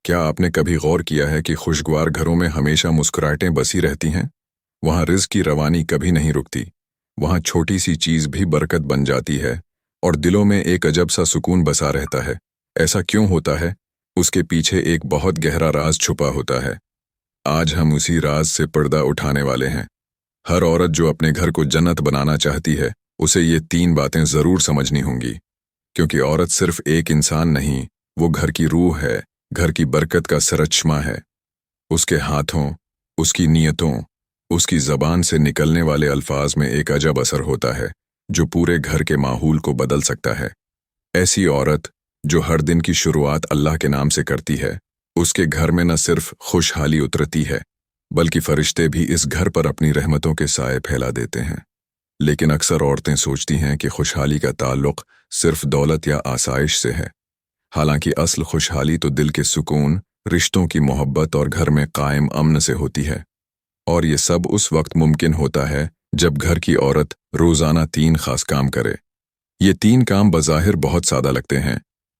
کیا آپ نے کبھی غور کیا ہے کہ خوشگوار گھروں میں ہمیشہ مسکراہٹیں بسی رہتی ہیں؟ وہاں رزق کی روانی کبھی نہیں رکتی۔ وہاں چھوٹی سی چیز بھی برکت بن جاتی ہے اور دلوں میں ایک عجب سا سکون بسا رہتا ہے۔ ایسا کیوں ہوتا ہے؟ اس کے پیچھے ایک بہت گہرا راز چھپا ہوتا ہے۔ آج ہم اسی راز سے پردہ اٹھانے والے ہیں۔ ہر عورت جو اپنے گھر کو جنت بنانا چاہتی ہے، اسے یہ 3 باتیں ضرور سمجھنی ہوں گی، کیونکہ عورت صرف ایک انسان نہیں، وہ گھر کی روح ہے، گھر کی برکت کا سرچشمہ ہے۔ اس کے ہاتھوں، اس کی نیتوں، اس کی زبان سے نکلنے والے الفاظ میں ایک عجب اثر ہوتا ہے جو پورے گھر کے ماحول کو بدل سکتا ہے۔ ایسی عورت جو ہر دن کی شروعات اللہ کے نام سے کرتی ہے، اس کے گھر میں نہ صرف خوشحالی اترتی ہے بلکہ فرشتے بھی اس گھر پر اپنی رحمتوں کے سائے پھیلا دیتے ہیں۔ لیکن اکثر عورتیں سوچتی ہیں کہ خوشحالی کا تعلق صرف دولت یا آسائش سے ہے، حالانکہ اصل خوشحالی تو دل کے سکون، رشتوں کی محبت اور گھر میں قائم امن سے ہوتی ہے۔ اور یہ سب اس وقت ممکن ہوتا ہے جب گھر کی عورت روزانہ 3 خاص کام کرے۔ یہ 3 کام بظاہر بہت سادہ لگتے ہیں،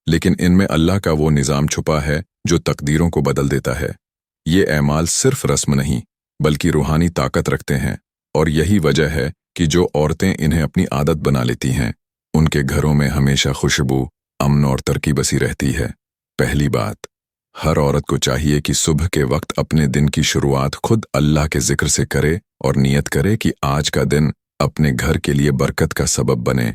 لیکن ان میں اللہ کا وہ نظام چھپا ہے جو تقدیروں کو بدل دیتا ہے۔ یہ اعمال صرف رسم نہیں بلکہ روحانی طاقت رکھتے ہیں، اور یہی وجہ ہے کہ جو عورتیں انہیں اپنی عادت بنا لیتی ہیں، ان کے گھروں میں ہمیشہ خوشبو، امن اور ترقی بسی رہتی ہے۔ پہلی بات، ہر عورت کو چاہیے کہ صبح کے وقت اپنے دن کی شروعات خود اللہ کے ذکر سے کرے اور نیت کرے کہ آج کا دن اپنے گھر کے لیے برکت کا سبب بنے۔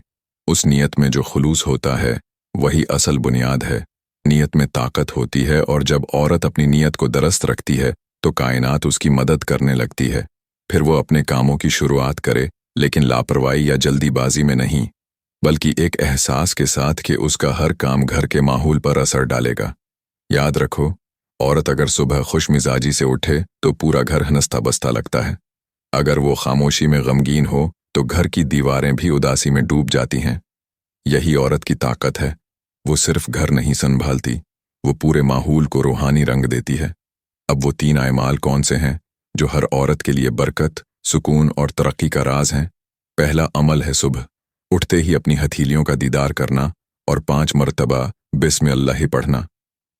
اس نیت میں جو خلوص ہوتا ہے وہی اصل بنیاد ہے۔ نیت میں طاقت ہوتی ہے، اور جب عورت اپنی نیت کو درست رکھتی ہے تو کائنات اس کی مدد کرنے لگتی ہے۔ پھر وہ اپنے کاموں کی شروعات کرے، لیکن لاپرواہی یا جلدی بازی میں نہیں، بلکہ ایک احساس کے ساتھ کہ اس کا ہر کام گھر کے ماحول پر اثر ڈالے گا۔ یاد رکھو، عورت اگر صبح خوش مزاجی سے اٹھے تو پورا گھر ہنستا بستا لگتا ہے۔ اگر وہ خاموشی میں غمگین ہو تو گھر کی دیواریں بھی اداسی میں ڈوب جاتی ہیں۔ یہی عورت کی طاقت ہے۔ وہ صرف گھر نہیں سنبھالتی، وہ پورے ماحول کو روحانی رنگ دیتی ہے۔ اب وہ 3 اعمال کون سے ہیں جو ہر عورت کے لیے برکت، سکون اور ترقی کا راز ہیں؟ پہلا عمل ہے صبح اٹھتے ہی اپنی ہتھیلیوں کا دیدار کرنا اور 5 مرتبہ بسم اللہ ہی پڑھنا۔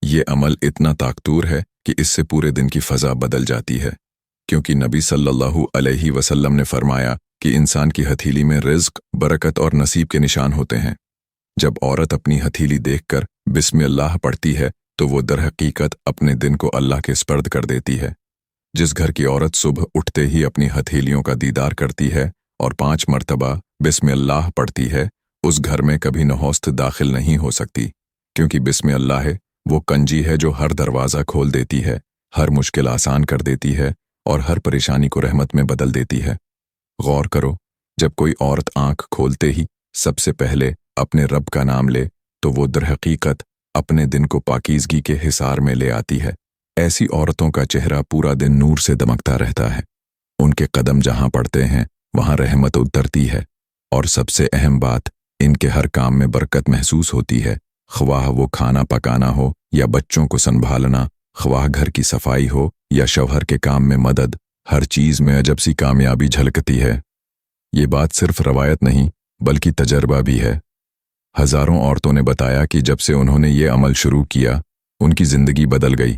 یہ عمل اتنا طاقتور ہے کہ اس سے پورے دن کی فضا بدل جاتی ہے، کیونکہ نبی صلی اللہ علیہ وسلم نے فرمایا کہ انسان کی ہتھیلی میں رزق، برکت اور نصیب کے نشان ہوتے ہیں۔ جب عورت اپنی ہتھیلی دیکھ کر بسم اللہ پڑھتی ہے تو وہ در حقیقت اپنے دن کو اللہ کے سپرد کر دیتی ہے۔ جس گھر کی عورت صبح اٹھتے ہی اپنی ہتھیلیوں کا دیدار کرتی ہے اور 5 مرتبہ بسم اللہ پڑھتی ہے، اس گھر میں کبھی نحوست داخل نہیں ہو سکتی، کیونکہ بسم اللہ ہے وہ کنجی ہے جو ہر دروازہ کھول دیتی ہے، ہر مشکل آسان کر دیتی ہے اور ہر پریشانی کو رحمت میں بدل دیتی ہے۔ غور کرو، جب کوئی عورت آنکھ کھولتے ہی سب سے پہلے اپنے رب کا نام لے تو وہ در حقیقت اپنے دن کو پاکیزگی کے حصار میں لے آتی ہے۔ ایسی عورتوں کا چہرہ پورا دن نور سے دمکتا رہتا ہے۔ ان کے قدم جہاں پڑتے ہیں وہاں رحمت اترتی ہے، اور سب سے اہم بات، ان کے ہر کام میں برکت محسوس ہوتی ہے، خواہ وہ کھانا پکانا ہو یا بچوں کو سنبھالنا، خواہ گھر کی صفائی ہو یا شوہر کے کام میں مدد، ہر چیز میں عجب سی کامیابی جھلکتی ہے۔ یہ بات صرف روایت نہیں بلکہ تجربہ بھی ہے۔ ہزاروں عورتوں نے بتایا کہ جب سے انہوں نے یہ عمل شروع کیا، ان کی زندگی بدل گئی۔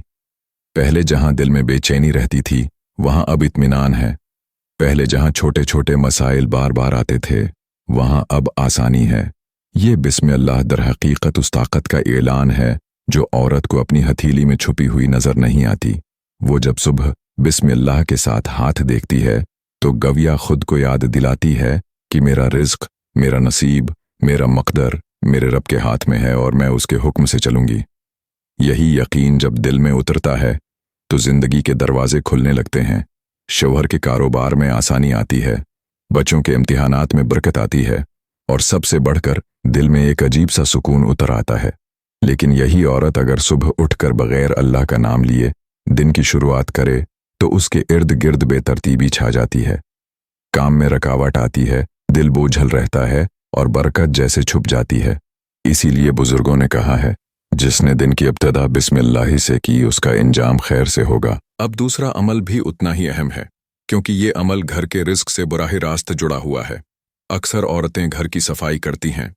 پہلے جہاں دل میں بے چینی رہتی تھی، وہاں اب اطمینان ہے۔ پہلے جہاں چھوٹے چھوٹے مسائل بار بار آتے تھے، وہاں اب آسانی ہے۔ یہ بسم اللہ در حقیقت اس طاقت کا اعلان ہے جو عورت کو اپنی ہتھیلی میں چھپی ہوئی نظر نہیں آتی۔ وہ جب صبح بسم اللہ کے ساتھ ہاتھ دیکھتی ہے تو گویا خود کو یاد دلاتی ہے کہ میرا رزق، میرا نصیب، میرا مقدر میرے رب کے ہاتھ میں ہے اور میں اس کے حکم سے چلوں گی۔ یہی یقین جب دل میں اترتا ہے تو زندگی کے دروازے کھلنے لگتے ہیں، شوہر کے کاروبار میں آسانی آتی ہے، بچوں کے امتحانات میں برکت آتی ہے، اور سب سے بڑھ کر دل میں ایک عجیب سا سکون اتر آتا ہے۔ لیکن یہی عورت اگر صبح اٹھ کر بغیر اللہ کا نام لیے دن کی شروعات کرے تو اس کے ارد گرد بے ترتیبی چھا جاتی ہے، کام میں رکاوٹ آتی ہے، دل بوجھل رہتا ہے اور برکت جیسے چھپ جاتی ہے۔ اسی لیے بزرگوں نے کہا ہے، جس نے دن کی ابتدا بسم اللہ ہی سے کی اس کا انجام خیر سے ہوگا۔ اب دوسرا عمل بھی اتنا ہی اہم ہے، کیونکہ یہ عمل گھر کے رزق سے براہ راست جڑا ہوا ہے۔ اکثر عورتیں گھر کی صفائی کرتی ہیں،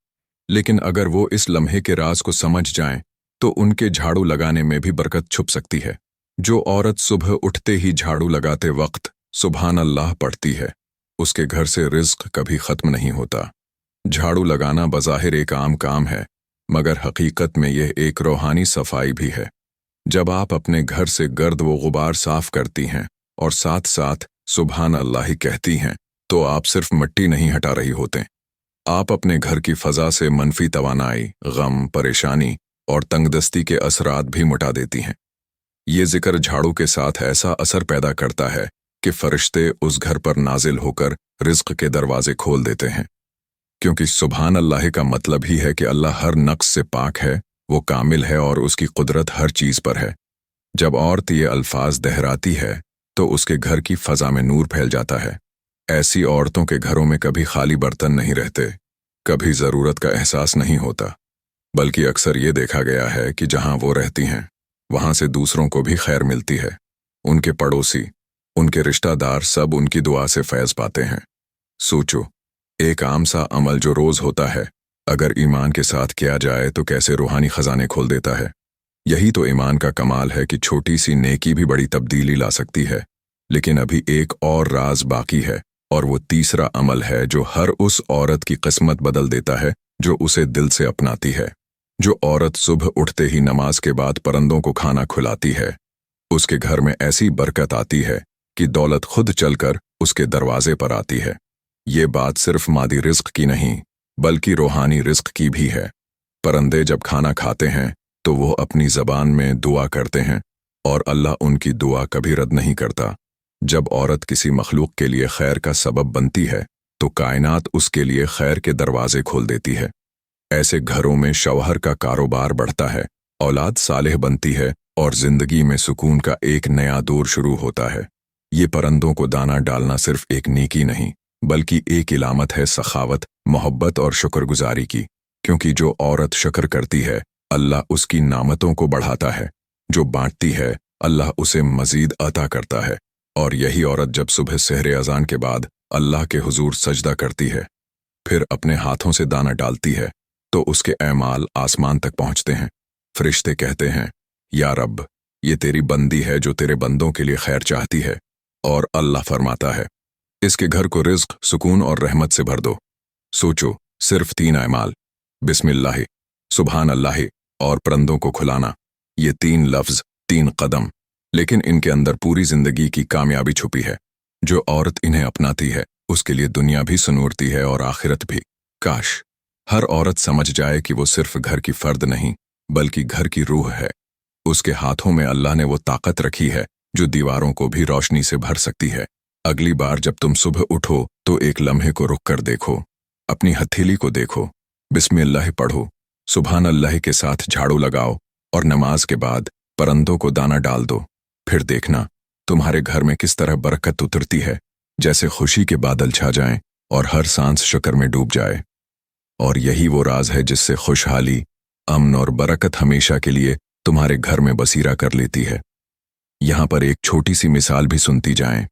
لیکن اگر وہ اس لمحے کے راز کو سمجھ جائیں तो उनके झाड़ू लगाने में भी बरकत छुप सकती है। जो औरत सुबह उठते ही झाड़ू लगाते वक्त सुभान अल्लाह पढ़ती है, उसके घर से रिज्क कभी खत्म नहीं होता। झाड़ू लगाना बज़ाहिर एक आम काम है, मगर हकीकत में यह एक रूहानी सफाई भी है। जब आप अपने घर से गर्द व गुबार साफ करती हैं और साथ साथ सुभान अल्लाह ही कहती हैं, तो आप सिर्फ मिट्टी नहीं हटा रही होते, आप अपने घर की फ़ज़ा से मनफी तवानाई, गम, परेशानी और तंगदस्ती के असरात भी मिटा देती हैं। ये जिक्र झाड़ू के साथ ऐसा असर पैदा करता है कि फरिश्ते उस घर पर नाजिल होकर रिज्क के दरवाजे खोल देते हैं, क्योंकि सुभान अल्लाह का मतलब ही है कि अल्लाह हर नक्स से पाक है, वो कामिल है और उसकी कुदरत हर चीज़ पर है। जब औरत ये अल्फाज दोहराती है तो उसके घर की फ़ज़ा में नूर फैल जाता है। ऐसी औरतों के घरों में कभी खाली बर्तन नहीं रहते, कभी ज़रूरत का एहसास नहीं होता, बल्कि अक्सर ये देखा गया है कि जहाँ वो रहती हैं वहाँ से दूसरों को भी खैर मिलती है। उनके पड़ोसी, उनके रिश्तेदार सब उनकी दुआ से फैज़ पाते हैं। सोचो, एक आम सा अमल जो रोज़ होता है, अगर ईमान के साथ किया जाए तो कैसे रूहानी ख़जाने खोल देता है। यही तो ईमान का कमाल है कि छोटी सी नेकी भी बड़ी तब्दीली ला सकती है। लेकिन अभी एक और राज बाकी है, और वो तीसरा अमल है जो हर उस औरत की किस्मत बदल देता है जो उसे दिल से अपनाती है। जो औरत सुबह उठते ही नमाज के बाद परंदों को खाना खिलाती है, उसके घर में ऐसी बरकत आती है कि दौलत खुद चलकर उसके दरवाजे पर आती है। ये बात सिर्फ मादी रिज्क की नहीं, बल्कि रूहानी रिज्क की भी है। परंदे जब खाना खाते हैं तो वो अपनी ज़बान में दुआ करते हैं और अल्लाह उनकी दुआ कभी रद्द नहीं करता। जब औरत किसी मखलूक के लिए खैर का सबब बनती है तो कायनात उसके लिए खैर के दरवाजे खोल देती है। ऐसे घरों में शौहर का कारोबार बढ़ता है, औलाद सालेह बनती है और जिंदगी में सुकून का एक नया दौर शुरू होता है। ये परंदों को दाना डालना सिर्फ एक नेकी नहीं, बल्कि एक इलामत है सखावत, मोहब्बत और शुक्रगुजारी की, क्योंकि जो औरत शुक्र करती है अल्लाह उसकी नामतों को बढ़ाता है, जो बांटती है अल्लाह उसे मजीद अता करता है। और यही औरत जब सुबह सहरे अजान के बाद अल्लाह के हुजूर सजदा करती है, फिर अपने हाथों से दाना डालती है, तो उसके ऐमाल आसमान तक पहुंचते हैं। फरिश्ते कहते हैं, या रब, ये तेरी बंदी है जो तेरे बंदों के लिए खैर चाहती है। और अल्लाह फरमाता है, इसके घर को रिज्क, सुकून और रहमत से भर दो। सोचो, सिर्फ 3 ऐमाल, बिस्मिल्लाह, सुभान अल्लाह और परंदों को खुलाना, ये 3 लफ्ज़, 3 कदम, लेकिन इनके अंदर पूरी जिंदगी की कामयाबी छुपी है। जो औरत इन्हें अपनाती है उसके लिए दुनिया भी सुनूरती है और आखिरत भी। काश हर औरत समझ जाए कि वो सिर्फ घर की फर्द नहीं, बल्कि घर की रूह है। उसके हाथों में अल्लाह ने वो ताकत रखी है जो दीवारों को भी रोशनी से भर सकती है। अगली बार जब तुम सुबह उठो तो एक लम्हे को रुक कर देखो, अपनी हथेली को देखो, बिस्मिल्लाह पढ़ो, सुभान अल्लाह के साथ झाड़ू लगाओ और नमाज के बाद परंदों को दाना डाल दो। फिर देखना तुम्हारे घर में किस तरह बरकत उतरती है, जैसे खुशी के बादल छा जाएं और हर सांस शुक्र में डूब जाए। और यही वो राज है जिससे खुशहाली, अमन और बरकत हमेशा के लिए तुम्हारे घर में बसीरा कर लेती है। यहाँ पर एक छोटी सी मिसाल भी सुनती जाएं।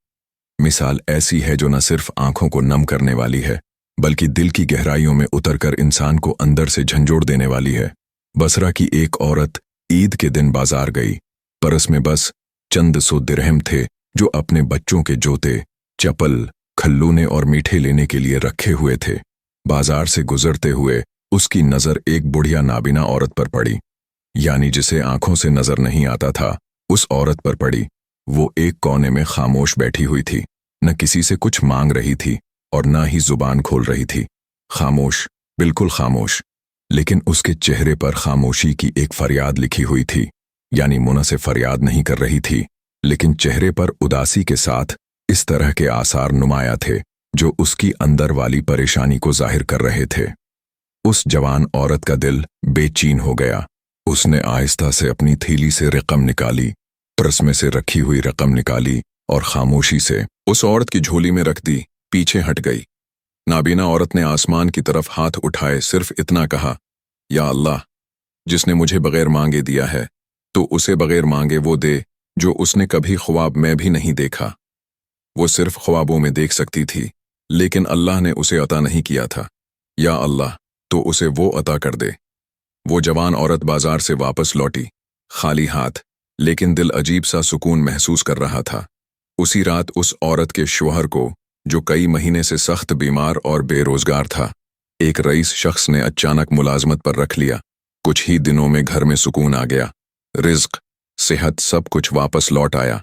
मिसाल ऐसी है जो न सिर्फ आंखों को नम करने वाली है, बल्कि दिल की गहराइयों में उतरकर इंसान को अंदर से झंझोड़ देने वाली है। बसरा की एक औरत ईद के दिन बाजार गई। परस में बस चंद सौ दिरहम थे जो अपने बच्चों के जूते, चप्पल, खल्लूने और मीठे लेने के लिए रखे हुए थे। बाजार से गुजरते हुए उसकी नज़र एक बुढ़िया नाबिना औरत पर पड़ी, यानी जिसे आंखों से नजर नहीं आता था, उस औरत पर पड़ी। वो एक कोने में खामोश बैठी हुई थी, न किसी से कुछ मांग रही थी और न ही जुबान खोल रही थी। खामोश, बिल्कुल खामोश। लेकिन उसके चेहरे पर खामोशी की एक फरियाद लिखी हुई थी, यानी मुंह से फरियाद नहीं कर रही थी, लेकिन चेहरे पर उदासी के साथ इस तरह के आसार नुमाया थे जो उसकी अंदर वाली परेशानी को जाहिर कर रहे थे। उस जवान औरत का दिल बेचैन हो गया। उसने आहिस्ता से अपनी थैली से रकम निकाली, पर्स में से रखी हुई रकम निकाली और खामोशी से उस औरत की झोली में रख दी, पीछे हट गई। नाबीना औरत ने आसमान की तरफ हाथ उठाए सिर्फ इतना कहा, या अल्लाह, जिसने मुझे बगैर मांगे दिया है तो उसे बगैर मांगे वो दे जो उसने कभी ख्वाब में भी नहीं देखा। वो सिर्फ ख्वाबों में देख सकती थी, लेकिन अल्लाह ने उसे अता नहीं किया था। या अल्लाह, तो उसे वो अता कर दे। वो जवान औरत बाजार से वापस लौटी, खाली हाथ, लेकिन दिल अजीब सा सुकून महसूस कर रहा था। उसी रात उस औरत के शौहर को, जो कई महीने से सख्त बीमार और बेरोजगार था, एक रईस शख्स ने अचानक मुलाजमत पर रख लिया। कुछ ही दिनों में घर में सुकून आ गया। रिज्क, सेहत, सब कुछ वापस लौट आया।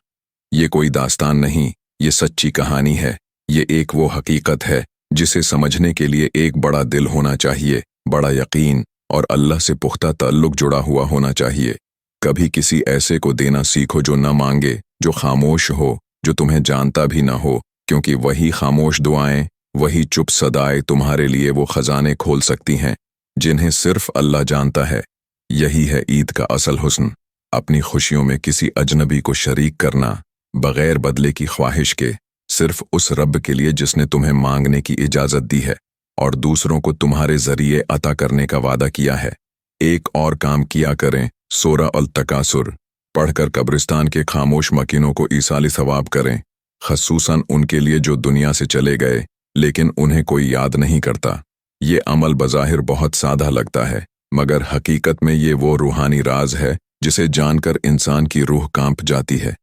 ये कोई दास्तान नहीं, ये सच्ची कहानी है। ये एक वो हकीकत है जिसे समझने के लिए एक बड़ा दिल होना चाहिए, बड़ा यकीन और अल्लाह से पुख्ता ताल्लुक जुड़ा हुआ होना चाहिए। कभी किसी ऐसे को देना सीखो जो न मांगे, जो खामोश हो, जो तुम्हें जानता भी ना हो, क्योंकि वही खामोश दुआएं, वही चुप सदाएं तुम्हारे लिए वो खजाने खोल सकती हैं जिन्हें सिर्फ अल्लाह जानता है। यही है ईद का असल हुस्न, अपनी खुशियों में किसी अजनबी को शरीक करना, बगैर बदले की ख्वाहिश के, सिर्फ उस रब के लिए जिसने तुम्हें मांगने की इजाज़त दी है और दूसरों को तुम्हारे ज़रिए अता करने का वादा किया है। एक और काम किया करें, सूरह अल-तकासुर पढ़कर कब्रिस्तान के खामोश मकीनों को ईसाली सवाब करें, खसूसन उनके लिए जो दुनिया से चले गए लेकिन उन्हें कोई याद नहीं करता। ये अमल बज़ाहिर बहुत सादा लगता है, मगर हकीकत में ये वो रूहानी राज है जिसे जानकर इंसान की रूह कांप जाती है।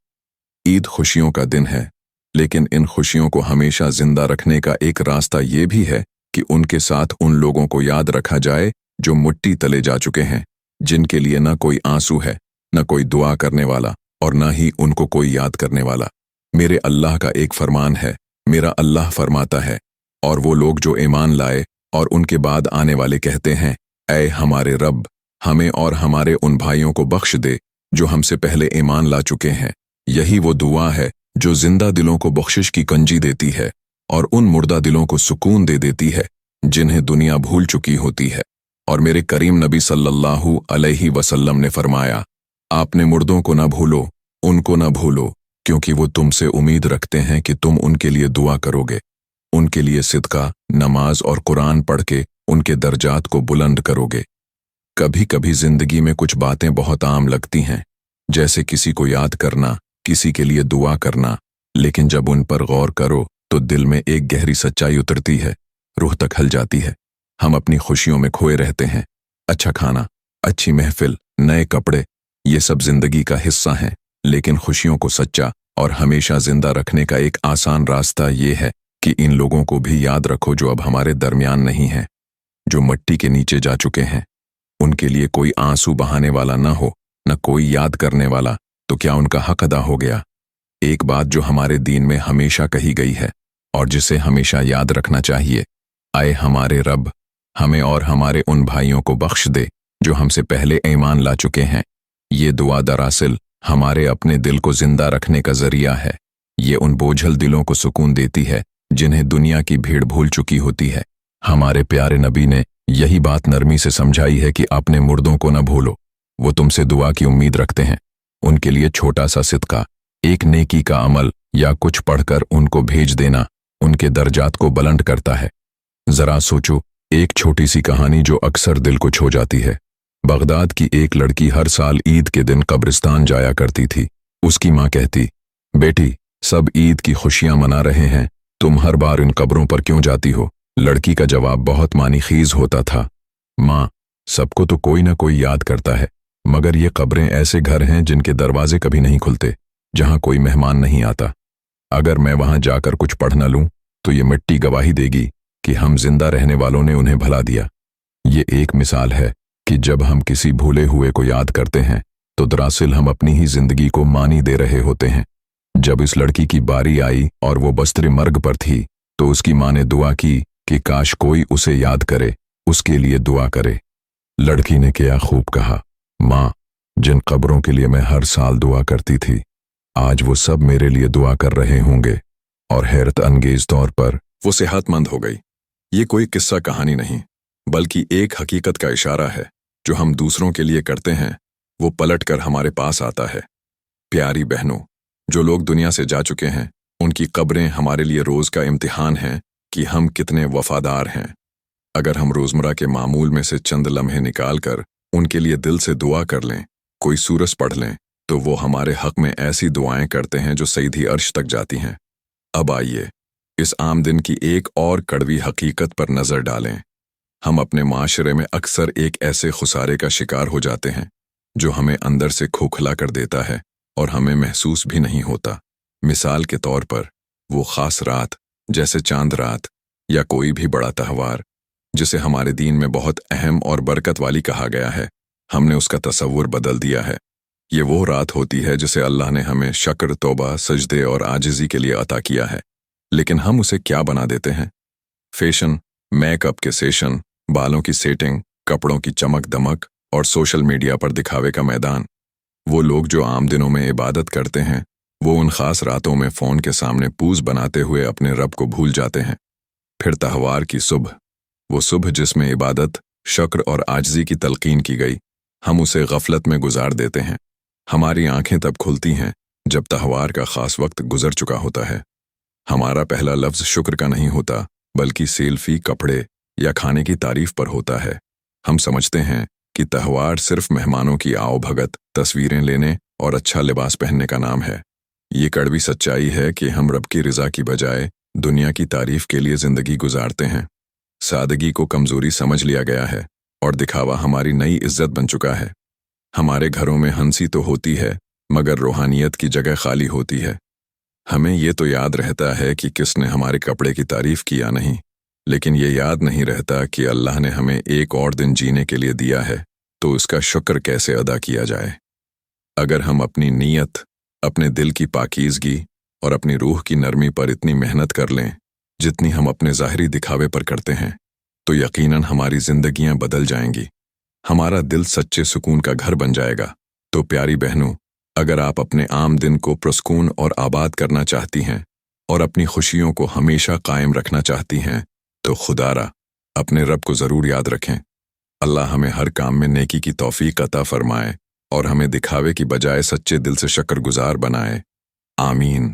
ईद खुशियों का दिन है, लेकिन इन खुशियों को हमेशा जिंदा रखने का एक रास्ता ये भी है कि उनके साथ उन लोगों को याद रखा जाए जो मिट्टी तले जा चुके हैं, जिनके लिए न कोई आंसू है, न कोई दुआ करने वाला और न ही उनको कोई याद करने वाला। मेरे अल्लाह का एक फरमान है, मेरा अल्लाह फरमाता है, और वो लोग जो ईमान लाए और उनके बाद आने वाले कहते हैं, ऐ हमारे रब, हमें और हमारे उन भाइयों को बख्श दे जो हमसे पहले ईमान ला चुके हैं। यही वो दुआ है जो जिंदा दिलों को बख्शिश की कंजी देती है और उन मुर्दा दिलों को सुकून दे देती है जिन्हें दुनिया भूल चुकी होती है। और मेरे करीम नबी सल्लल्लाहु अलैहि वसल्लम ने फरमाया, आपने मुर्दों को न भूलो, उनको न भूलो, क्योंकि वो तुमसे उम्मीद रखते हैं कि तुम उनके लिए दुआ करोगे, उनके लिए सिदका, नमाज और कुरान पढ़ के उनके दर्जात को बुलंद करोगे। कभी कभी जिंदगी में कुछ बातें बहुत आम लगती हैं, जैसे किसी को याद करना, किसी के लिए दुआ करना, लेकिन जब उन पर गौर करो तो दिल में एक गहरी सच्चाई उतरती है, रूह तक हल जाती है। हम अपनी खुशियों में खोए रहते हैं। अच्छा खाना, अच्छी महफिल, नए कपड़े, ये सब जिंदगी का हिस्सा हैं, लेकिन खुशियों को सच्चा और हमेशा जिंदा रखने का एक आसान रास्ता ये है कि इन लोगों को भी याद रखो जो अब हमारे दरमियान नहीं हैं, जो मिट्टी के नीचे जा चुके हैं। उनके लिए कोई आंसू बहाने वाला न हो, न कोई याद करने वाला, तो क्या उनका हक अदा हो गया? एक बात जो हमारे दीन में हमेशा कही गई है और जिसे हमेशा याद रखना चाहिए, आए हमारे रब, हमें और हमारे उन भाइयों को बख्श दे जो हमसे पहले ईमान ला चुके हैं। ये दुआ दरअसल हमारे अपने दिल को जिंदा रखने का जरिया है। ये उन बोझल दिलों को सुकून देती है जिन्हें दुनिया की भीड़ भूल चुकी होती है। हमारे प्यारे नबी ने यही बात नरमी से समझाई है कि अपने मुर्दों को न भूलो, वो तुमसे दुआ की उम्मीद रखते हैं। उनके लिए छोटा सा सिदका, एक नेकी का अमल या कुछ पढ़कर उनको भेज देना उनके दर्जात को बुलंद करता है। जरा सोचो, एक छोटी सी कहानी जो अक्सर दिल को छू जाती है। बगदाद की एक लड़की हर साल ईद के दिन कब्रिस्तान जाया करती थी। उसकी माँ कहती, बेटी, सब ईद की खुशियां मना रहे हैं, तुम हर बार इन कब्रों पर क्यों जाती हो? लड़की का जवाब बहुत मानीखीज होता था, माँ, सबको तो कोई ना कोई याद करता है, मगर ये कब्रें ऐसे घर हैं जिनके दरवाजे कभी नहीं खुलते, जहां कोई मेहमान नहीं आता। अगर मैं वहां जाकर कुछ पढ़ न लूं तो ये मिट्टी गवाही देगी कि हम जिंदा रहने वालों ने उन्हें भला दिया। ये एक मिसाल है कि जब हम किसी भूले हुए को याद करते हैं तो दरअसल हम अपनी ही जिंदगी को मानी दे रहे होते हैं। जब इस लड़की की बारी आई और वो बस्तर मर्ग पर थी तो उसकी माँ ने दुआ की कि काश कोई उसे याद करे, उसके लिए दुआ करे। लड़की ने क्या खूब कहा, माँ, जिन कब्रों के लिए मैं हर साल दुआ करती थी, आज वो सब मेरे लिए दुआ कर रहे होंगे। और हैरत अंगेज तौर पर वो सेहतमंद हो गई। ये कोई किस्सा कहानी नहीं, बल्कि एक हकीकत का इशारा है। जो हम दूसरों के लिए करते हैं वो पलट कर हमारे पास आता है। प्यारी बहनों, जो लोग दुनिया से जा चुके हैं उनकी कब्रें हमारे लिए रोज का इम्तिहान है कि हम कितने वफादार हैं। अगर हम रोजमर्रा के मामूल में से चंद लम्हे निकाल कर उनके लिए दिल से दुआ कर लें, कोई सूरज पढ़ लें, तो वो हमारे हक में ऐसी दुआएं करते हैं जो सईदी अर्श तक जाती हैं। अब आइए इस आम दिन की एक और कड़वी हकीकत पर नजर डालें। ہم اپنے معاشرے میں اکثر ایک ایسے خسارے کا شکار ہو جاتے ہیں جو ہمیں اندر سے کھوکھلا کر دیتا ہے اور ہمیں محسوس بھی نہیں ہوتا۔ مثال کے طور پر وہ خاص رات جیسے چاند رات یا کوئی بھی بڑا تہوار جسے ہمارے دین میں بہت اہم اور برکت والی کہا گیا ہے، ہم نے اس کا تصور بدل دیا ہے۔ یہ وہ رات ہوتی ہے جسے اللہ نے ہمیں شکر، توبہ، سجدے اور عاجزی کے لیے عطا کیا ہے، لیکن ہم اسے کیا بنا دیتے ہیں؟ فیشن، میک اپ کے سیشن، بالوں کی سیٹنگ، کپڑوں کی چمک دمک اور سوشل میڈیا پر دکھاوے کا میدان۔ وہ لوگ جو عام دنوں میں عبادت کرتے ہیں وہ ان خاص راتوں میں فون کے سامنے پوز بناتے ہوئے اپنے رب کو بھول جاتے ہیں۔ پھر تہوار کی صبح، وہ صبح جس میں عبادت، شکر اور عاجزی کی تلقین کی گئی، ہم اسے غفلت میں گزار دیتے ہیں۔ ہماری آنکھیں تب کھلتی ہیں جب تہوار کا خاص وقت گزر چکا ہوتا ہے۔ ہمارا پہلا لفظ شکر کا نہیں ہوتا بلکہ سیلفی، کپڑے یا کھانے کی تعریف پر ہوتا ہے۔ ہم سمجھتے ہیں کہ تہوار صرف مہمانوں کی آؤ بھگت، تصویریں لینے اور اچھا لباس پہننے کا نام ہے۔ یہ کڑوی سچائی ہے کہ ہم رب کی رضا کی بجائے دنیا کی تعریف کے لیے زندگی گزارتے ہیں۔ سادگی کو کمزوری سمجھ لیا گیا ہے اور دکھاوا ہماری نئی عزت بن چکا ہے۔ ہمارے گھروں میں ہنسی تو ہوتی ہے مگر روحانیت کی جگہ خالی ہوتی ہے۔ ہمیں یہ تو یاد رہتا ہے کہ کس نے ہمارے کپڑے کی تعریف کی یا نہیں، لیکن یہ یاد نہیں رہتا کہ اللہ نے ہمیں ایک اور دن جینے کے لیے دیا ہے تو اس کا شکر کیسے ادا کیا جائے۔ اگر ہم اپنی نیت، اپنے دل کی پاکیزگی اور اپنی روح کی نرمی پر اتنی محنت کر لیں جتنی ہم اپنے ظاہری دکھاوے پر کرتے ہیں تو یقیناً ہماری زندگیاں بدل جائیں گی، ہمارا دل سچے سکون کا گھر بن جائے گا۔ تو پیاری بہنوں، اگر آپ اپنے عام دن کو پرسکون اور آباد کرنا چاہتی ہیں اور اپنی خوشیوں کو ہمیشہ قائم رکھنا چاہتی ہیں تو خدا را اپنے رب کو ضرور یاد رکھیں۔ اللہ ہمیں ہر کام میں نیکی کی توفیق عطا فرمائے اور ہمیں دکھاوے کی بجائے سچے دل سے شکر گزار بنائے۔ آمین۔